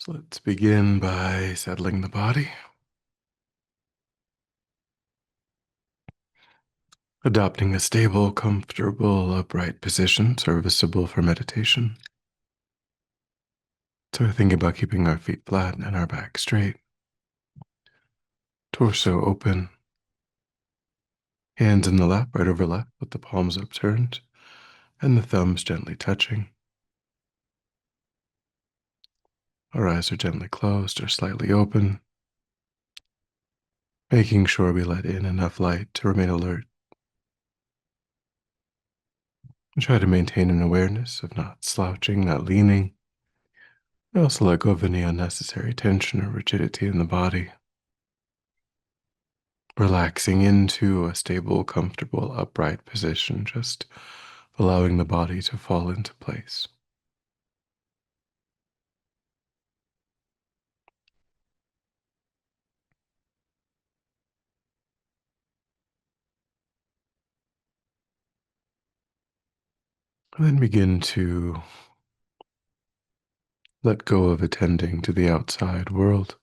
So let's begin by settling the body, adopting a stable, comfortable, upright position serviceable for meditation. So we're thinking about keeping our feet flat and our back straight, torso open, hands in the lap, right over left, with the palms upturned and the thumbs gently touching. Our eyes are gently closed or slightly open, making sure we let in enough light to remain alert. And try to maintain an awareness of not slouching, not leaning. And also let go of any unnecessary tension or rigidity in the body. Relaxing into a stable, comfortable, upright position, just allowing the body to fall into place. And then begin to let go of attending to the outside world,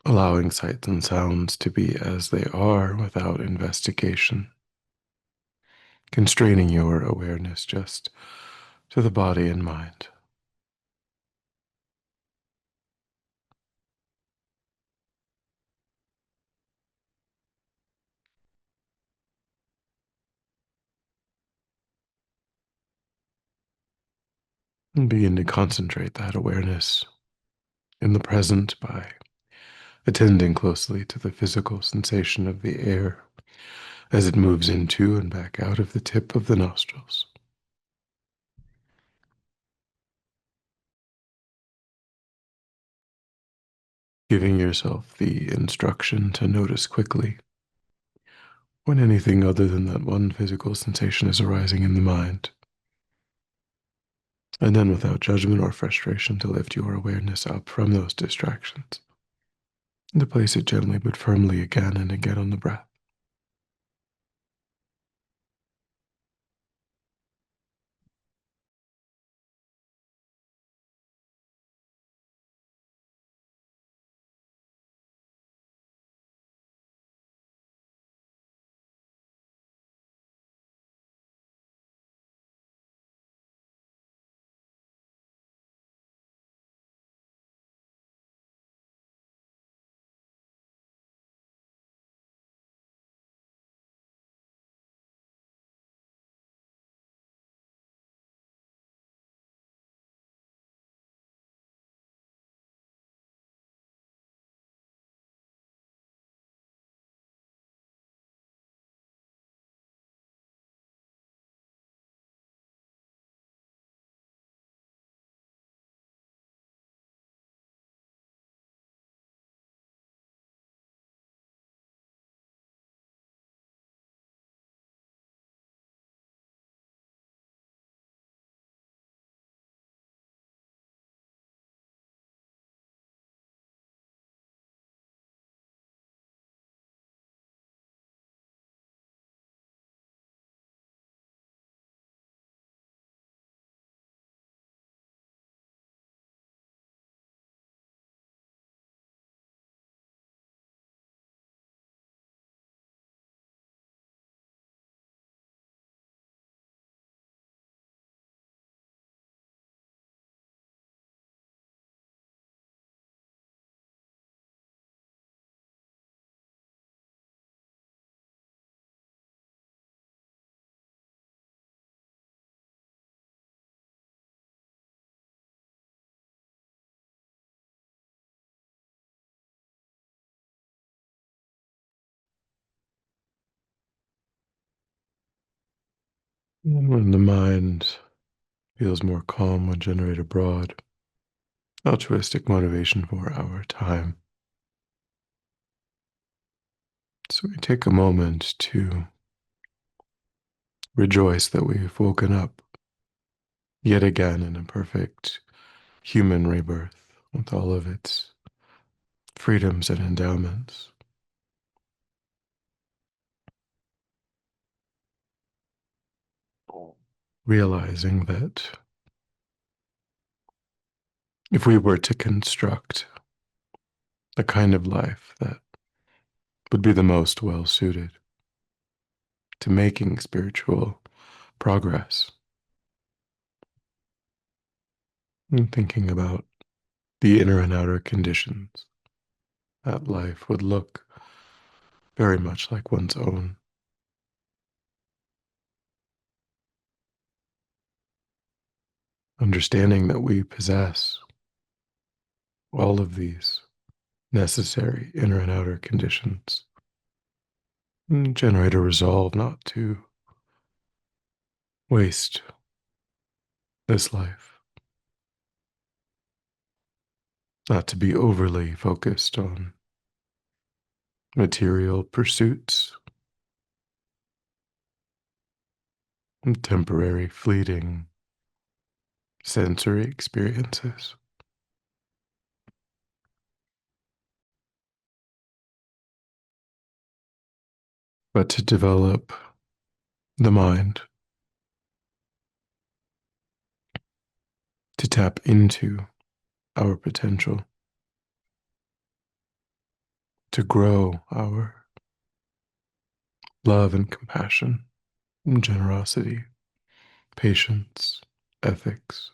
allowing sights and sounds to be as they are without investigation, constraining your awareness just to the body and mind. And begin to concentrate that awareness in the present by attending closely to the physical sensation of the air as it moves into and back out of the tip of the nostrils. Giving yourself the instruction to notice quickly when anything other than that one physical sensation is arising in the mind, and then without judgment or frustration to lift your awareness up from those distractions and to place it gently but firmly again and again on the breath. And when the mind feels more calm, we generate a broad, altruistic motivation for our time. So we take a moment to rejoice that we've woken up yet again in a perfect human rebirth with all of its freedoms and endowments. realizing that if we were to construct the kind of life that would be the most well suited to making spiritual progress, and thinking about the inner and outer conditions, that life would look very much like one's own. Understanding that we possess all of these necessary inner and outer conditions, and generate a resolve not to waste this life, not to be overly focused on material pursuits and temporary, fleeting sensory experiences, but to develop the mind, to tap into our potential, to grow our love and compassion, and generosity, patience, ethics,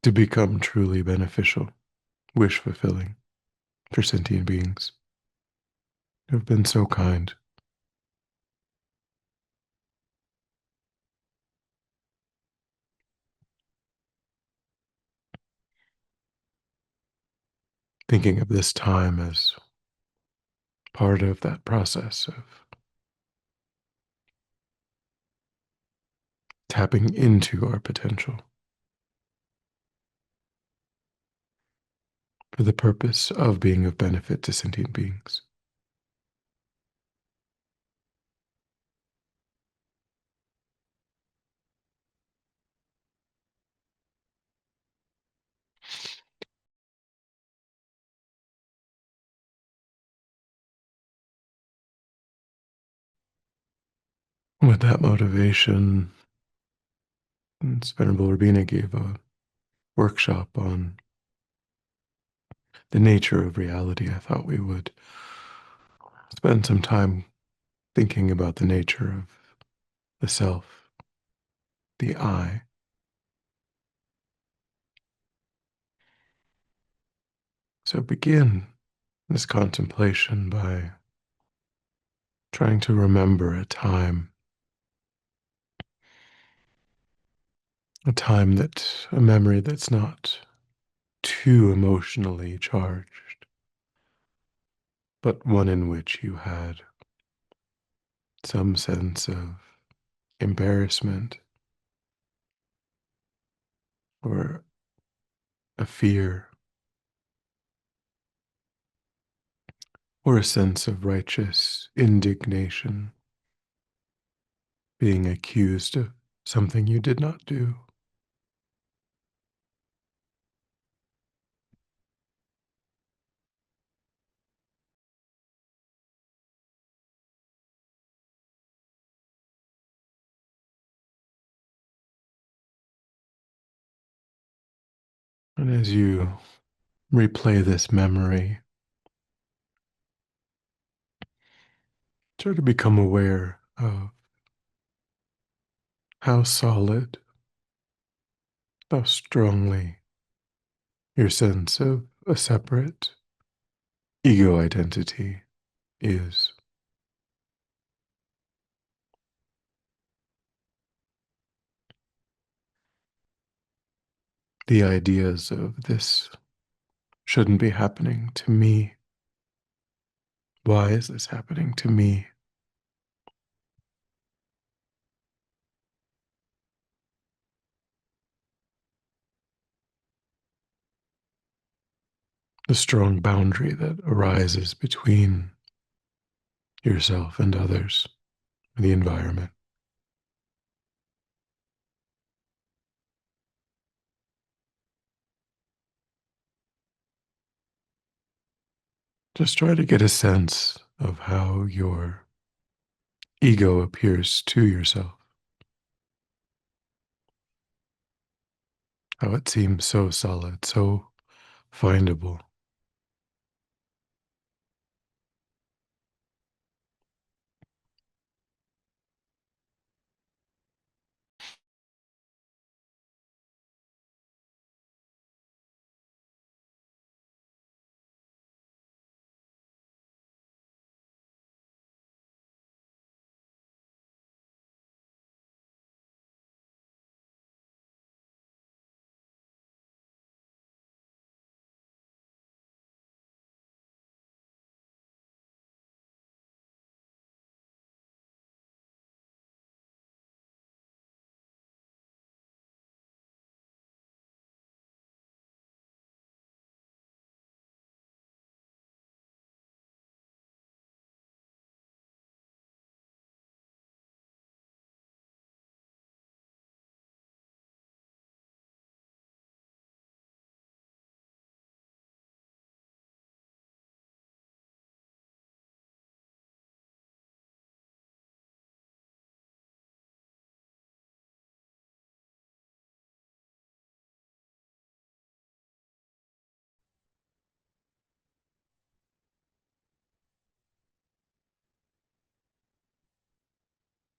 to become truly beneficial, wish fulfilling for sentient beings who have been so kind. Thinking of this time as part of that process of tapping into our potential for the purpose of being of benefit to sentient beings. With that motivation, Venerable Urbina gave a workshop on the nature of reality. I thought we would spend some time thinking about the nature of the self, the I. So begin this contemplation by trying to remember a memory that's not too emotionally charged, but one in which you had some sense of embarrassment or a fear or a sense of righteous indignation, being accused of something you did not do. And as you replay this memory, try to become aware of how solid, how strongly your sense of a separate ego identity is. The ideas of this shouldn't be happening to me. Why is this happening to me? The strong boundary that arises between yourself and others, the environment. Just try to get a sense of how your ego appears to yourself, how it seems so solid, so findable.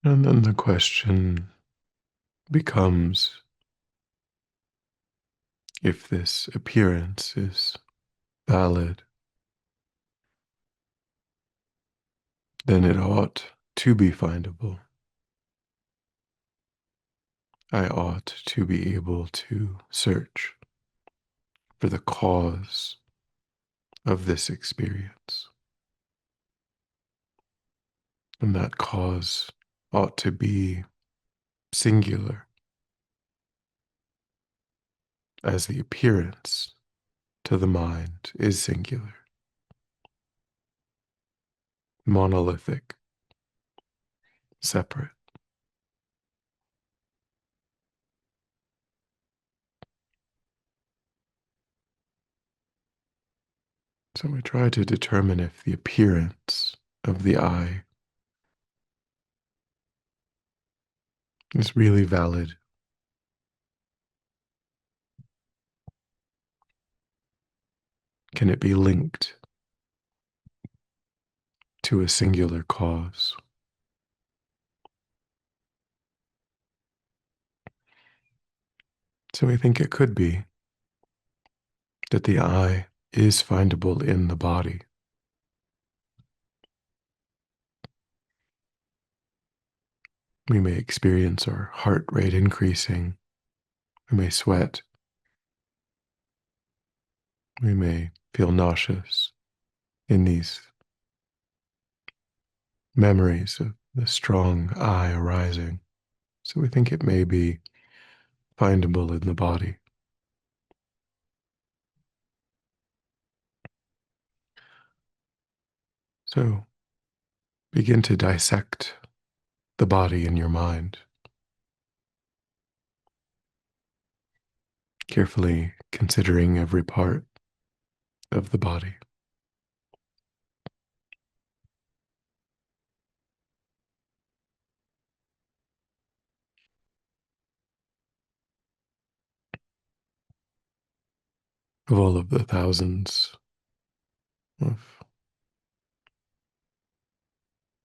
And then the question becomes, if this appearance is valid, then it ought to be findable. I ought to be able to search for the cause of this experience. And that cause ought to be singular, as the appearance to the mind is singular, monolithic, separate. So we try to determine if the appearance of the eye is really valid. Can it be linked to a singular cause? So we think it could be that the eye is findable in the body. We may experience our heart rate increasing. We may sweat. We may feel nauseous in these memories of the strong eye arising. So we think it may be findable in the body. So begin to dissect the body in your mind, carefully considering every part of the body. Of all of the thousands of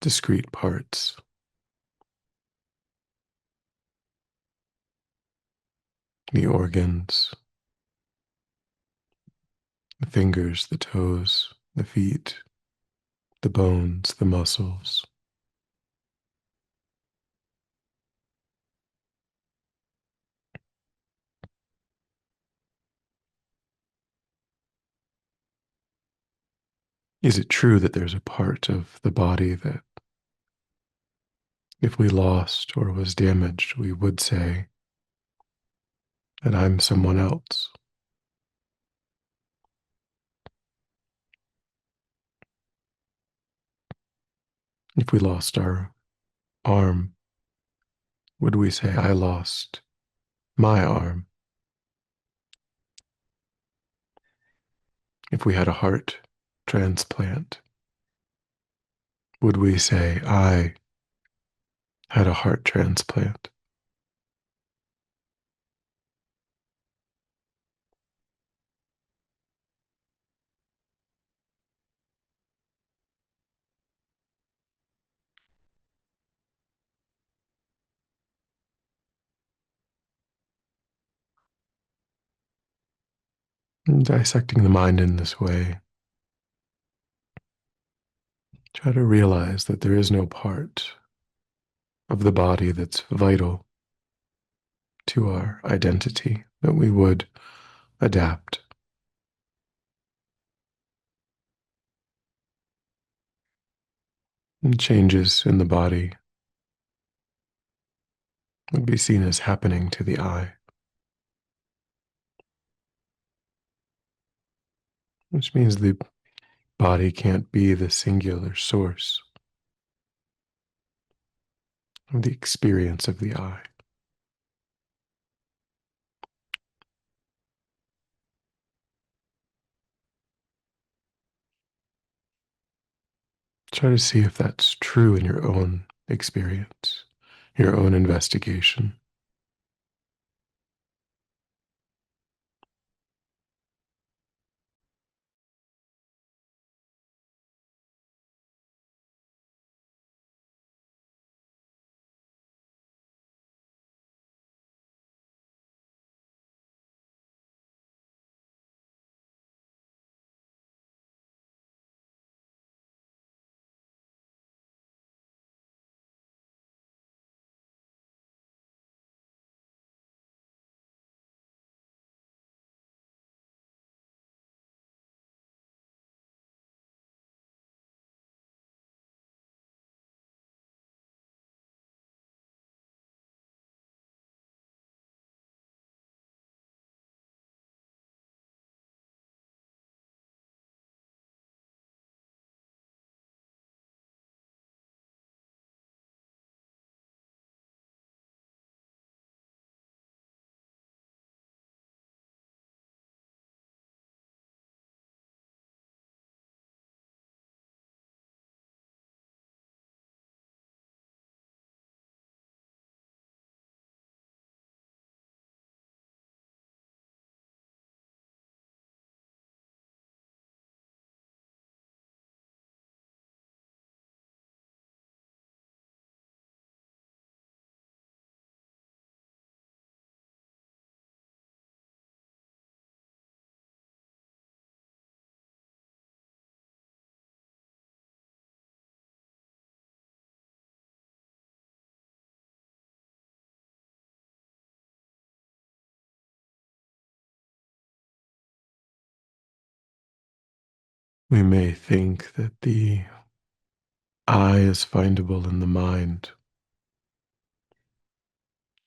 discrete parts, the organs, the fingers, the toes, the feet, the bones, the muscles. Is it true that there's a part of the body that, if we lost or was damaged, we would say that I'm someone else? If we lost our arm, would we say, I lost my arm? If we had a heart transplant, would we say, I had a heart transplant. And dissecting the mind in this way, try to realize that there is no part of the body that's vital to our identity that we would adapt. And changes in the body would be seen as happening to the eye, which means the body can't be the singular source of the experience of the eye. Try to see if that's true in your own experience, your own investigation. We may think that the I is findable in the mind.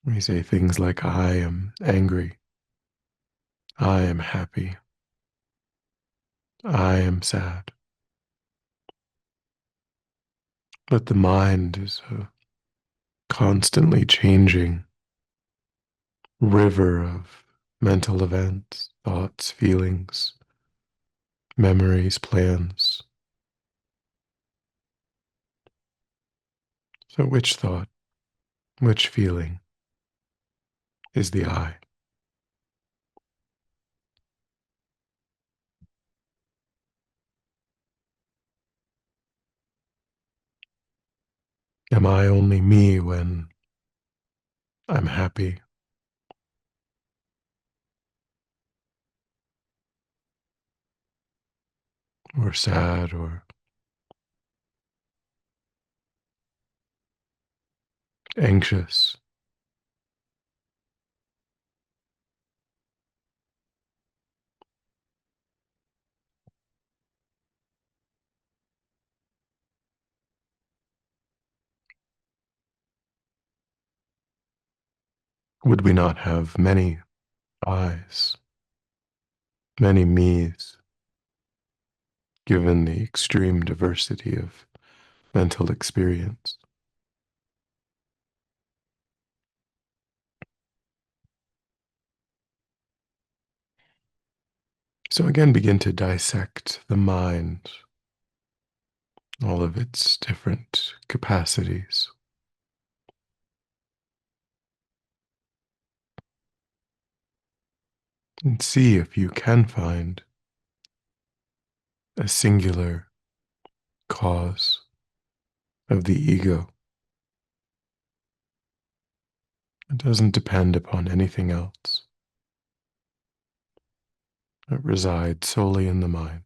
We say things like, I am angry, I am happy, I am sad. But the mind is a constantly changing river of mental events, thoughts, feelings, memories, plans. So, which thought, which feeling is the I? Am I only me when I'm happy or sad or anxious? Would we not have many I's, many me's, given the extreme diversity of mental experience? So, again, begin to dissect the mind, all of its different capacities. and see if you can find a singular cause of the ego. It doesn't depend upon anything else. It resides solely in the mind.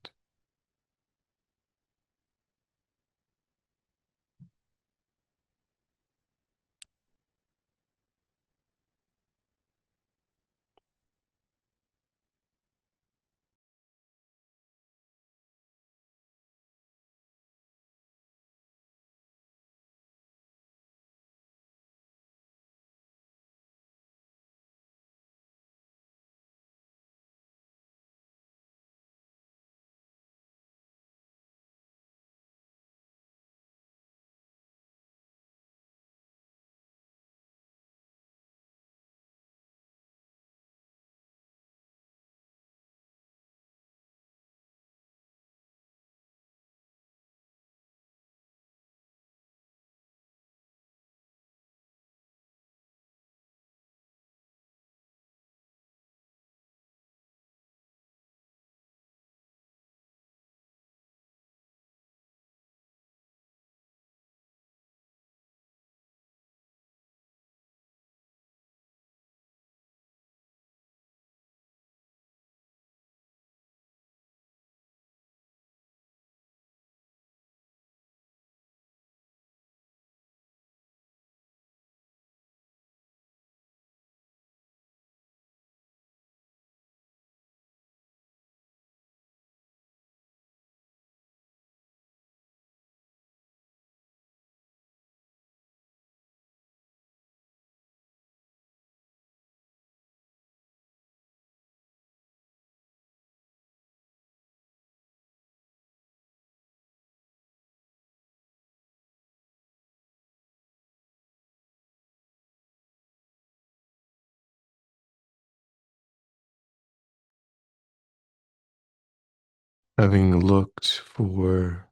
Having looked for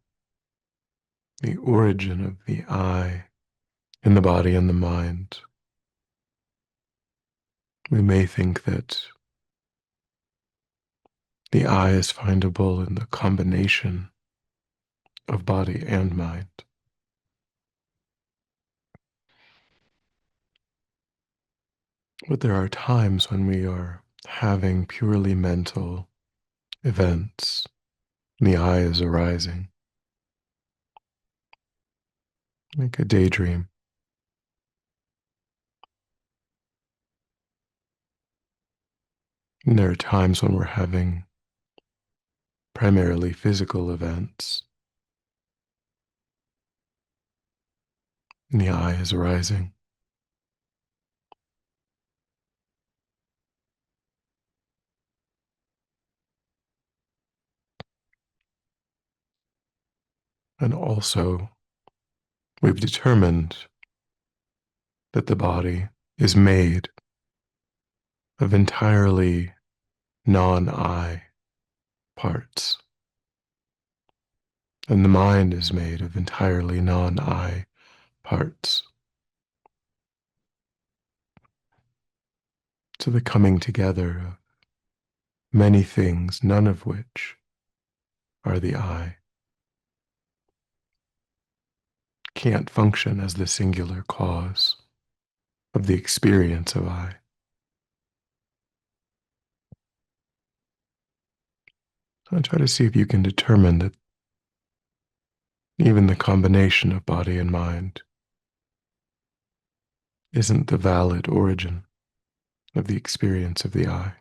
the origin of the I in the body and the mind, we may think that the I is findable in the combination of body and mind. But there are times when we are having purely mental events, and the I is arising, like a daydream. And there are times when we're having primarily physical events, and the I is arising. And also, we've determined that the body is made of entirely non-I parts, and the mind is made of entirely non-I parts. So the coming together of many things, none of which are the I, can't function as the singular cause of the experience of I. So try to see if you can determine that even the combination of body and mind isn't the valid origin of the experience of the I.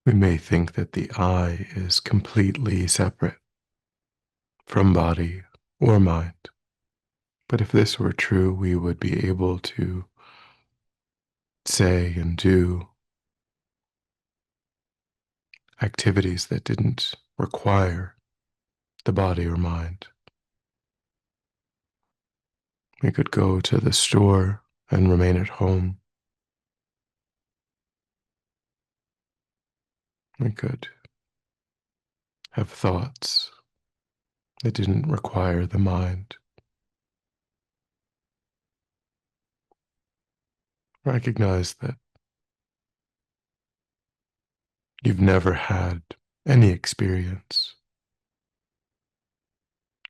We may think that the I is completely separate from body or mind. But if this were true, we would be able to say and do activities that didn't require the body or mind. We could go to the store and remain at home. We could have thoughts that didn't require the mind. Recognize that you've never had any experience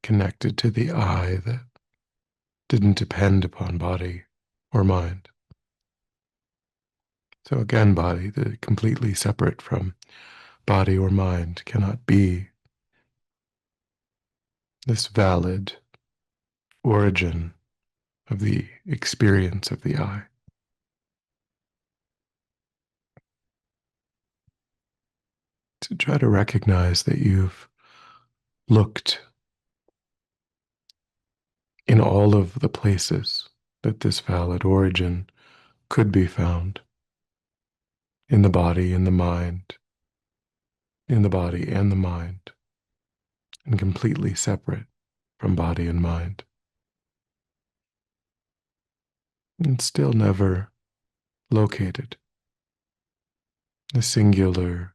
connected to the I that didn't depend upon body or mind. So again, body, the completely separate from body or mind, cannot be this valid origin of the experience of the I. To try to recognize that you've looked in all of the places that this valid origin could be found in the body, in the mind, in the body and the mind, and completely separate from body and mind, and still never located the singular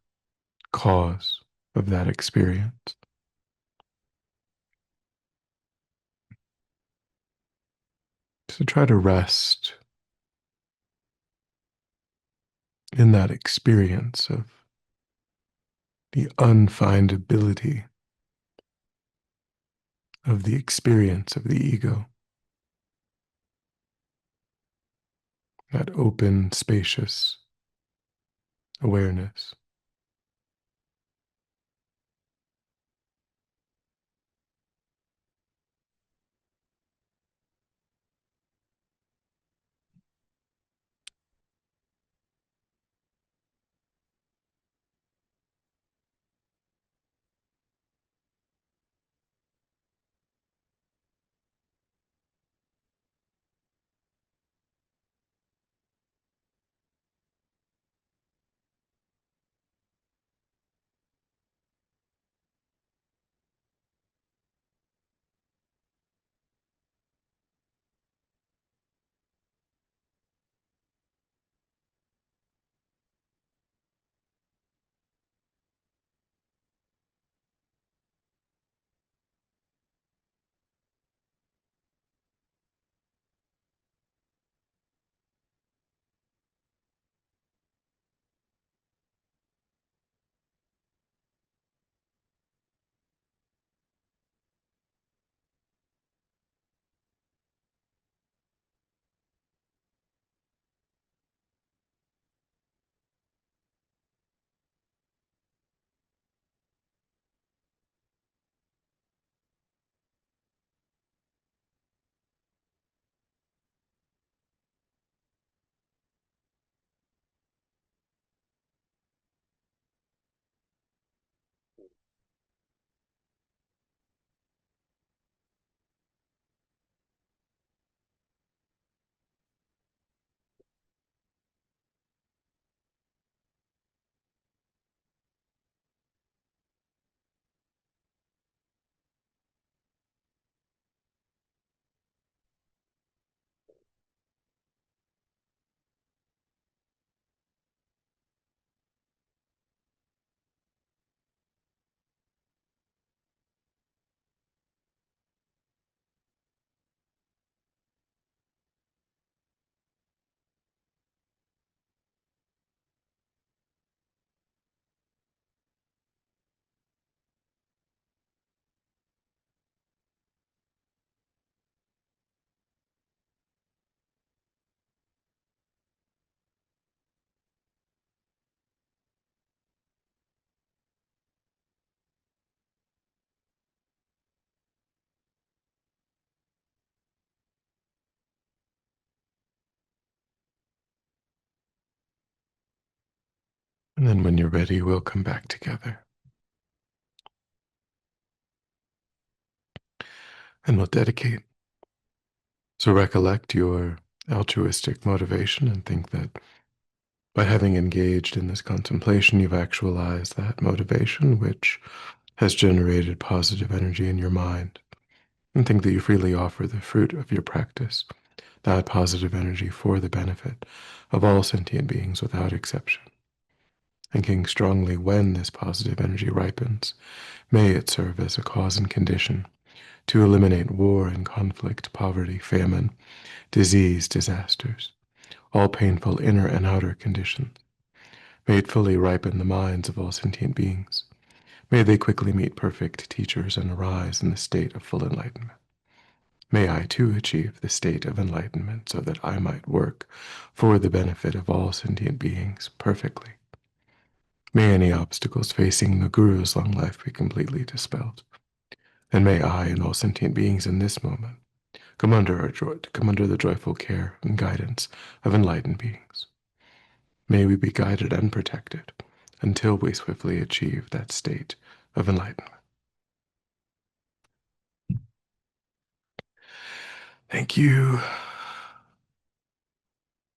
cause of that experience. So try to rest in that experience of the unfindability of the experience of the ego, that open, spacious awareness. And then when you're ready, we'll come back together. And we'll dedicate. So recollect your altruistic motivation and think that by having engaged in this contemplation, you've actualized that motivation, which has generated positive energy in your mind. And think that you freely offer the fruit of your practice, that positive energy for the benefit of all sentient beings without exception. Thinking strongly when this positive energy ripens, may it serve as a cause and condition to eliminate war and conflict, poverty, famine, disease, disasters, all painful inner and outer conditions. May it fully ripen the minds of all sentient beings. May they quickly meet perfect teachers and arise in the state of full enlightenment. May I too achieve the state of enlightenment so that I might work for the benefit of all sentient beings perfectly. May any obstacles facing the Guru's long life be completely dispelled. And may I and all sentient beings in this moment come under the joyful care and guidance of enlightened beings. May we be guided and protected until we swiftly achieve that state of enlightenment. Thank you.